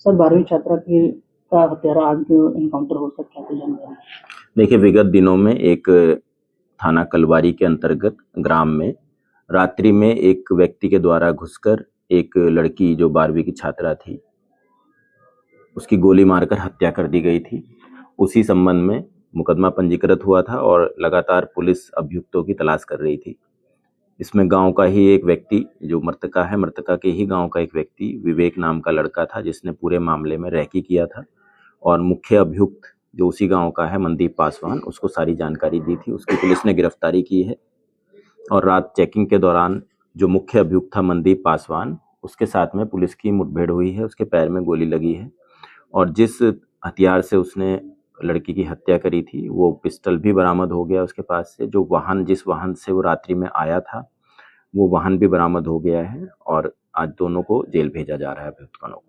Sir 12वीं छात्रा की का हत्यारा आज जो एनकाउंटर हो सकता है, कोई जानकारी? देखिए, विगत दिनों में एक थाना कलवारी के अंतर्गत ग्राम में रात्रि में एक व्यक्ति के द्वारा घुसकर एक लड़की जो 12वीं की छात्रा थी उसकी गोली मारकर हत्या कर दी गई थी। उसी संबंध में मुकदमा पंजीकृत हुआ था और लगातार पुलिस अभियुक्तों की तलाश कर रही थी। इसमें गांव का ही एक व्यक्ति जो मृतका है, मृतका के ही गांव का एक व्यक्ति विवेक नाम का लड़का था जिसने पूरे मामले में रेकी किया था और मुख्य अभियुक्त जो उसी गांव का है मनदीप पासवान, उसको सारी जानकारी दी थी। उसकी पुलिस ने गिरफ्तारी की है और रात चेकिंग के दौरान जो मुख्य अभियुक्त था मनदीप पासवान, उसके साथ में पुलिस की मुठभेड़ हुई है। उसके पैर में गोली लगी है और जिस हथियार से उसने लड़की की हत्या करी थी वो पिस्टल भी बरामद हो गया उसके पास से। जो वाहन जिस वाहन से वो रात्रि में आया था वो वाहन भी बरामद हो गया है और आज दोनों को जेल भेजा जा रहा है, अभियुक्तों को।